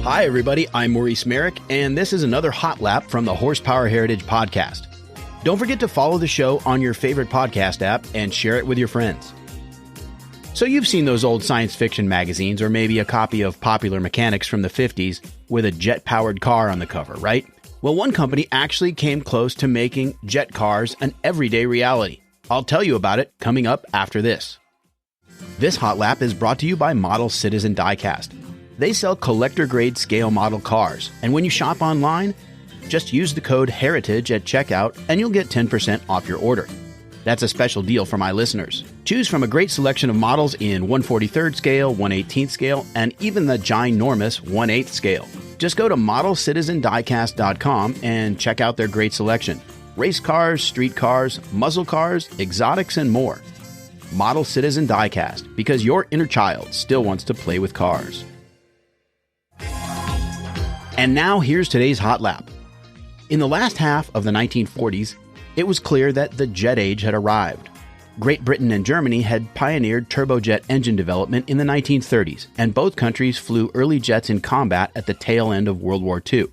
Hi, everybody. I'm Maurice Merrick, and this is another Hot Lap from the Horsepower Heritage Podcast. Don't forget to follow the show on your favorite podcast app and share it with your friends. So you've seen those old science fiction magazines, or maybe a copy of Popular Mechanics from the 50s with a jet-powered car on the cover, right? Well, one company actually came close to making jet cars an everyday reality. I'll tell you about it coming up after this. This Hot Lap is brought to you by Model Citizen Diecast. They sell collector-grade scale model cars, and when you shop online, just use the code HERITAGE at checkout and you'll get 10% off your order. That's a special deal for my listeners. Choose from a great selection of models in 1/43rd scale, 1/18th scale, and even the ginormous 1/8th scale. Just go to modelcitizendiecast.com and check out their great selection. Race cars, street cars, muscle cars, exotics, and more. Model Citizen Diecast, because your inner child still wants to play with cars. And now here's today's Hot Lap. In the last half of the 1940s, it was clear that the jet age had arrived. Great Britain and Germany had pioneered turbojet engine development in the 1930s, and both countries flew early jets in combat at the tail end of World War II.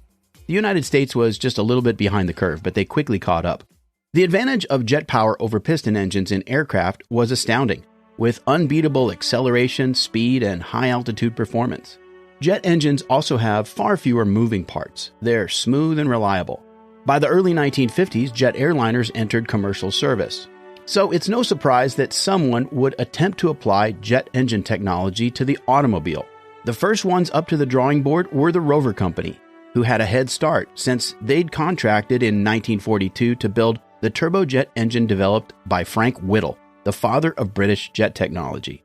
The United States was just a little bit behind the curve, but they quickly caught up. The advantage of jet power over piston engines in aircraft was astounding, with unbeatable acceleration, speed, and high-altitude performance. Jet engines also have far fewer moving parts. They're smooth and reliable. By the early 1950s, jet airliners entered commercial service. So it's no surprise that someone would attempt to apply jet engine technology to the automobile. The first ones up to the drawing board were the Rover Company, who had a head start since they'd contracted in 1942 to build the turbojet engine developed by Frank Whittle, the father of British jet technology.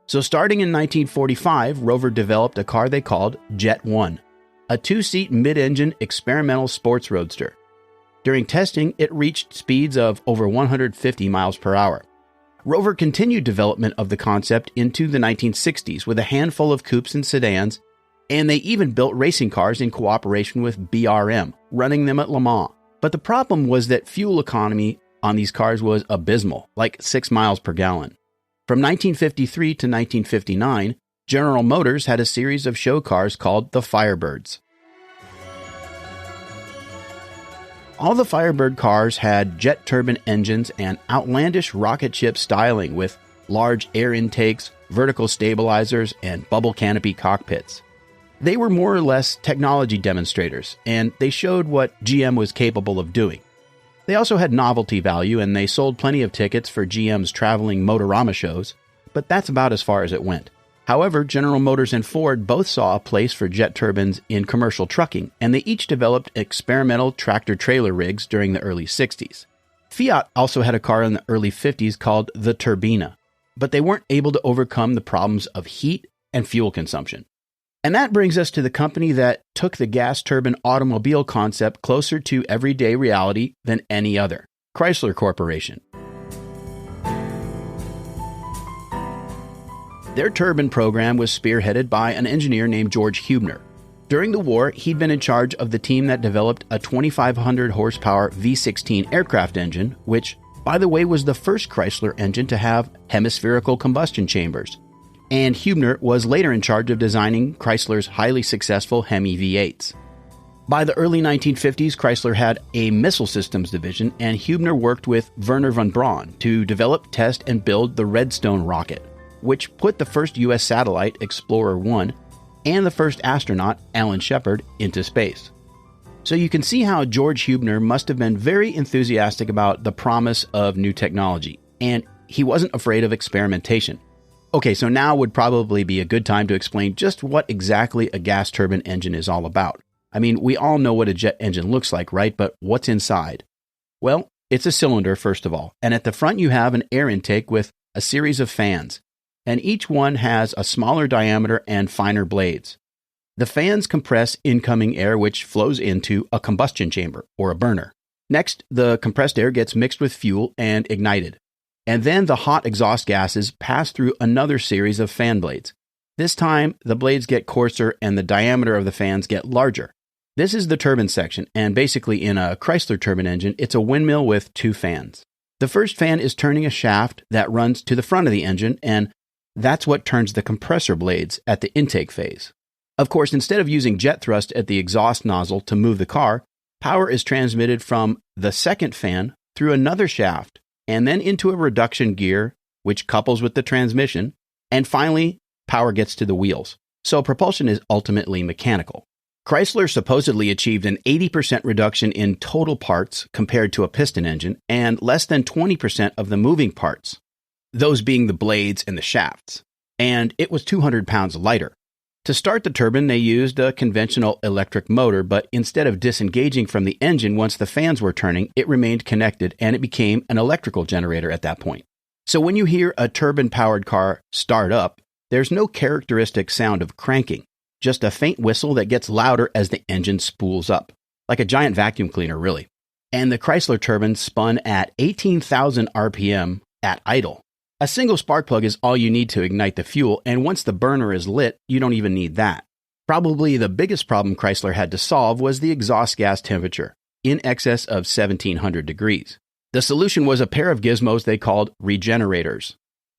So starting in 1945, Rover developed a car they called Jet-1, a two-seat mid-engine experimental sports roadster. During testing, it reached speeds of over 150 miles per hour. Rover continued development of the concept into the 1960s with a handful of coupes and sedans, and they even built racing cars in cooperation with BRM, running them at Le Mans. But the problem was that fuel economy on these cars was abysmal, like 6 miles per gallon. From 1953 to 1959, General Motors had a series of show cars called the Firebirds. All the Firebird cars had jet turbine engines and outlandish rocket ship styling with large air intakes, vertical stabilizers, and bubble canopy cockpits. They were more or less technology demonstrators, and they showed what GM was capable of doing. They also had novelty value, and they sold plenty of tickets for GM's traveling Motorama shows, but that's about as far as it went. However, General Motors and Ford both saw a place for jet turbines in commercial trucking, and they each developed experimental tractor-trailer rigs during the early 60s. Fiat also had a car in the early 50s called the Turbina, but they weren't able to overcome the problems of heat and fuel consumption. And that brings us to the company that took the gas turbine automobile concept closer to everyday reality than any other, Chrysler Corporation. Their turbine program was spearheaded by an engineer named George Hubner. During the war, he'd been in charge of the team that developed a 2,500 horsepower V16 aircraft engine, which, by the way, was the first Chrysler engine to have hemispherical combustion chambers. And Hubner was later in charge of designing Chrysler's highly successful Hemi V8s. By the early 1950s, Chrysler had a missile systems division, and Hubner worked with Wernher von Braun to develop, test, and build the Redstone rocket, which put the first U.S. satellite, Explorer 1, and the first astronaut, Alan Shepard, into space. So you can see how George Hubner must have been very enthusiastic about the promise of new technology, and he wasn't afraid of experimentation. Okay, so now would probably be a good time to explain just what exactly a gas turbine engine is all about. I mean, we all know what a jet engine looks like, right? But what's inside? Well, it's a cylinder, first of all, and at the front you have an air intake with a series of fans, and each one has a smaller diameter and finer blades. The fans compress incoming air, which flows into a combustion chamber, or a burner. Next, the compressed air gets mixed with fuel and ignited. And then the hot exhaust gases pass through another series of fan blades. This time, the blades get coarser and the diameter of the fans get larger. This is the turbine section, and basically in a Chrysler turbine engine, it's a windmill with 2 fans. The first fan is turning a shaft that runs to the front of the engine, and that's what turns the compressor blades at the intake phase. Of course, instead of using jet thrust at the exhaust nozzle to move the car, power is transmitted from the second fan through another shaft and then into a reduction gear, which couples with the transmission, and finally, power gets to the wheels. So propulsion is ultimately mechanical. Chrysler supposedly achieved an 80% reduction in total parts compared to a piston engine and less than 20% of the moving parts, those being the blades and the shafts, and it was 200 pounds lighter. To start the turbine, they used a conventional electric motor, but instead of disengaging from the engine once the fans were turning, it remained connected and it became an electrical generator at that point. So when you hear a turbine-powered car start up, there's no characteristic sound of cranking, just a faint whistle that gets louder as the engine spools up, like a giant vacuum cleaner, really. And the Chrysler turbine spun at 18,000 RPM at idle. A single spark plug is all you need to ignite the fuel, and once the burner is lit, you don't even need that. Probably the biggest problem Chrysler had to solve was the exhaust gas temperature, in excess of 1,700 degrees. The solution was a pair of gizmos they called regenerators.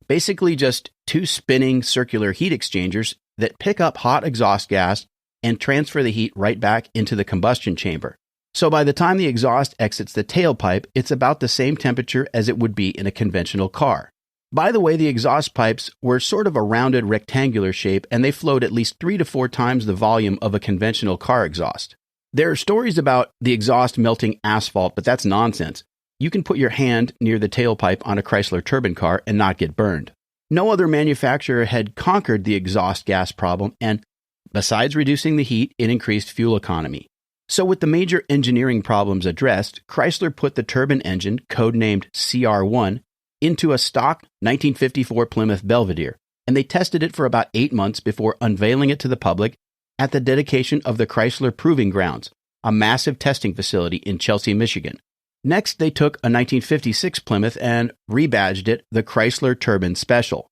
Basically just two spinning circular heat exchangers that pick up hot exhaust gas and transfer the heat right back into the combustion chamber. So by the time the exhaust exits the tailpipe, it's about the same temperature as it would be in a conventional car. By the way, the exhaust pipes were sort of a rounded rectangular shape, and they flowed at least 3 to 4 times the volume of a conventional car exhaust. There are stories about the exhaust melting asphalt, but that's nonsense. You can put your hand near the tailpipe on a Chrysler Turbine car and not get burned. No other manufacturer had conquered the exhaust gas problem, and besides reducing the heat, it increased fuel economy. So with the major engineering problems addressed, Chrysler put the turbine engine, codenamed CR1, into a stock 1954 Plymouth Belvedere, and they tested it for about 8 months before unveiling it to the public at the dedication of the Chrysler Proving Grounds, a massive testing facility in Chelsea, Michigan. Next, they took a 1956 Plymouth and rebadged it the Chrysler Turbine Special.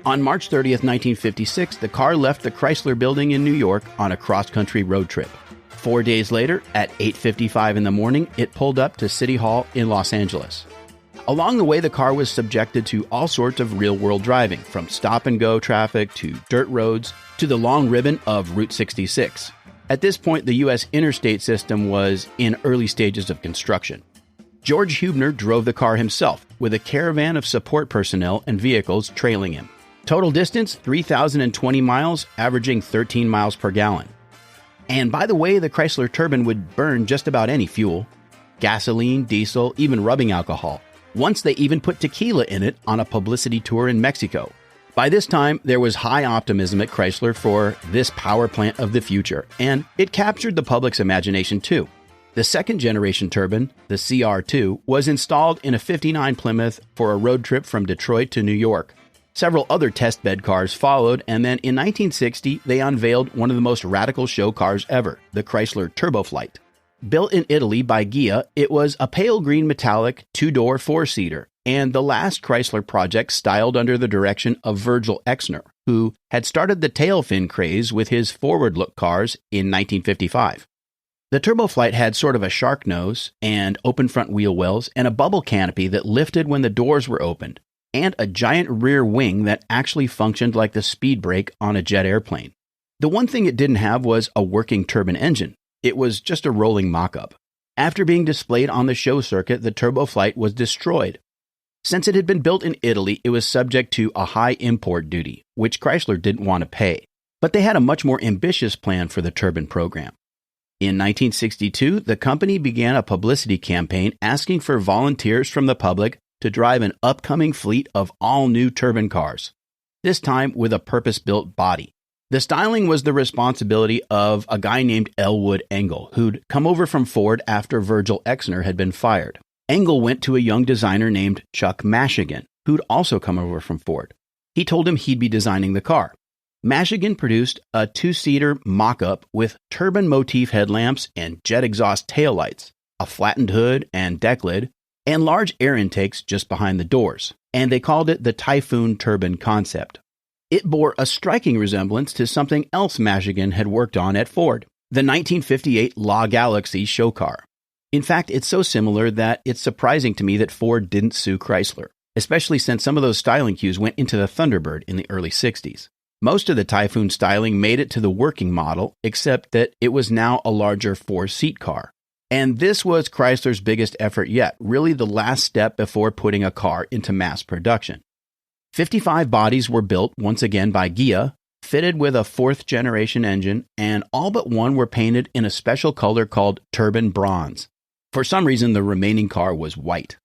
On March 30th, 1956, the car left the Chrysler building in New York on a cross-country road trip. 4 days later, at 8:55 in the morning, it pulled up to City Hall in Los Angeles. Along the way, the car was subjected to all sorts of real-world driving, from stop-and-go traffic to dirt roads to the long ribbon of Route 66. At this point, the U.S. interstate system was in early stages of construction. George Hubner drove the car himself, with a caravan of support personnel and vehicles trailing him. Total distance, 3,020 miles, averaging 13 miles per gallon. And by the way, the Chrysler turbine would burn just about any fuel. Gasoline, diesel, even rubbing alcohol. Once they even put tequila in it on a publicity tour in Mexico. By this time, there was high optimism at Chrysler for this power plant of the future, and it captured the public's imagination too. The second generation turbine, the CR2, was installed in a 59 Plymouth for a road trip from Detroit to New York. Several other test-bed cars followed, and then in 1960, they unveiled one of the most radical show cars ever, the Chrysler Turboflight. Built in Italy by Ghia, it was a pale green metallic two-door four-seater, and the last Chrysler project styled under the direction of Virgil Exner, who had started the tail fin craze with his forward-look cars in 1955. The Turboflight had sort of a shark nose and open front wheel wells and a bubble canopy that lifted when the doors were opened, and a giant rear wing that actually functioned like the speed brake on a jet airplane. The one thing it didn't have was a working turbine engine. It was just a rolling mock-up. After being displayed on the show circuit, the Turboflight was destroyed. Since it had been built in Italy, it was subject to a high import duty, which Chrysler didn't want to pay. But they had a much more ambitious plan for the turbine program. In 1962, the company began a publicity campaign asking for volunteers from the public to drive an upcoming fleet of all-new turbine cars, this time with a purpose-built body. The styling was the responsibility of a guy named Elwood Engel, who'd come over from Ford after Virgil Exner had been fired. Engel went to a young designer named Chuck Mashigan, who'd also come over from Ford. He told him he'd be designing the car. Mashigan produced a two-seater mock-up with turbine motif headlamps and jet exhaust taillights, a flattened hood and deck lid, and large air intakes just behind the doors, and they called it the Typhoon turbine concept. It bore a striking resemblance to something else Mashigan had worked on at Ford, the 1958 La Galaxie show car. In fact, it's so similar that it's surprising to me that Ford didn't sue Chrysler. especially since some of those styling cues went into the Thunderbird in the early 60s. Most of the Typhoon styling made it to the working model, except that it was now a larger 4-seat car. And this was Chrysler's biggest effort yet, really the last step before putting a car into mass production. 55 bodies were built, once again by Ghia, fitted with a 4th-generation engine, and all but one were painted in a special color called Turbine Bronze. For some reason, the remaining car was white.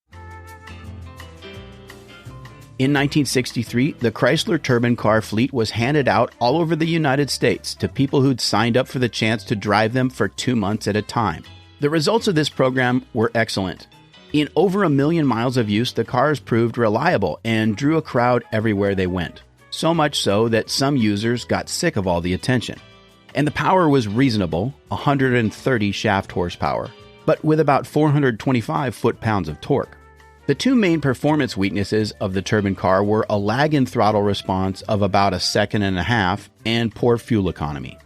In 1963, the Chrysler Turbine Car fleet was handed out all over the United States to people who'd signed up for the chance to drive them for 2 months at a time. The results of this program were excellent. In over 1 million miles of use, the cars proved reliable and drew a crowd everywhere they went. So much so that some users got sick of all the attention. And the power was reasonable, 130 shaft horsepower, but with about 425 foot-pounds of torque. The two main performance weaknesses of the Turbine Car were a lag in throttle response of about 1.5 seconds and poor fuel economy.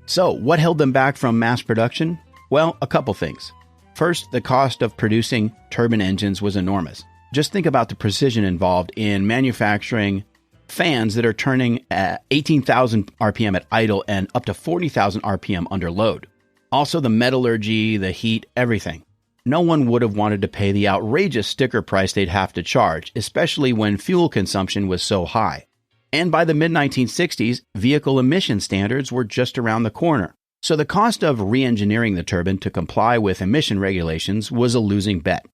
So, what held them back from mass production? Well, a couple things. First, the cost of producing turbine engines was enormous. Just think about the precision involved in manufacturing fans that are turning at 18,000 RPM at idle and up to 40,000 RPM under load. Also, the metallurgy, the heat, everything. No one would have wanted to pay the outrageous sticker price they'd have to charge, especially when fuel consumption was so high. And by the mid-1960s, vehicle emission standards were just around the corner. So the cost of re-engineering the turbine to comply with emission regulations was a losing bet.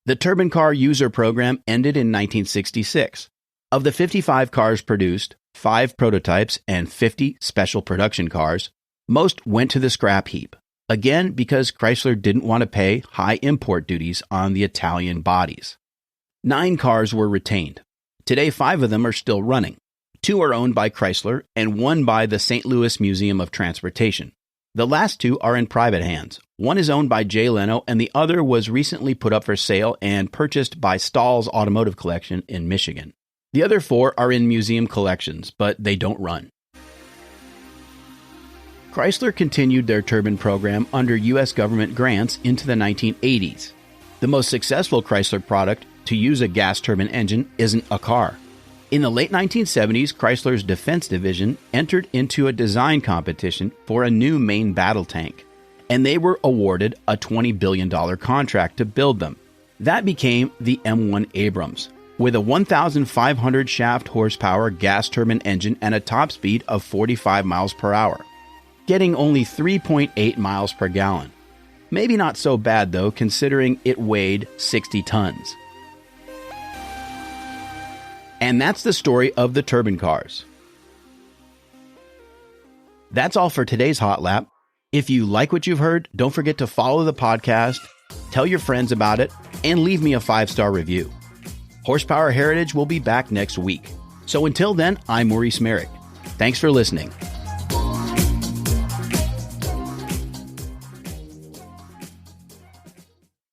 The Turbine Car user program ended in 1966. Of the 55 cars produced, 5 prototypes, and 50 special production cars, most went to the scrap heap. Again, because Chrysler didn't want to pay high import duties on the Italian bodies. 9 cars were retained. Today, 5 of them are still running. 2 are owned by Chrysler and 1 by the St. Louis Museum of Transportation. The last 2 are in private hands. One is owned by Jay Leno, and the other was recently put up for sale and purchased by Stahl's Automotive Collection in Michigan. The other 4 are in museum collections, but they don't run. Chrysler continued their turbine program under U.S. government grants into the 1980s. The most successful Chrysler product to use a gas turbine engine isn't a car. In the late 1970s, Chrysler's defense division entered into a design competition for a new main battle tank, and they were awarded a $20 billion contract to build them. That became the M1 Abrams, with a 1,500 shaft horsepower gas turbine engine and a top speed of 45 miles per hour, getting only 3.8 miles per gallon. Maybe not so bad though, considering it weighed 60 tons. And that's the story of the Turbine Cars. That's all for today's Hot Lap. If you like what you've heard, don't forget to follow the podcast, tell your friends about it, and leave me a 5-star review. Horsepower Heritage will be back next week. So until then, I'm Maurice Merrick. Thanks for listening.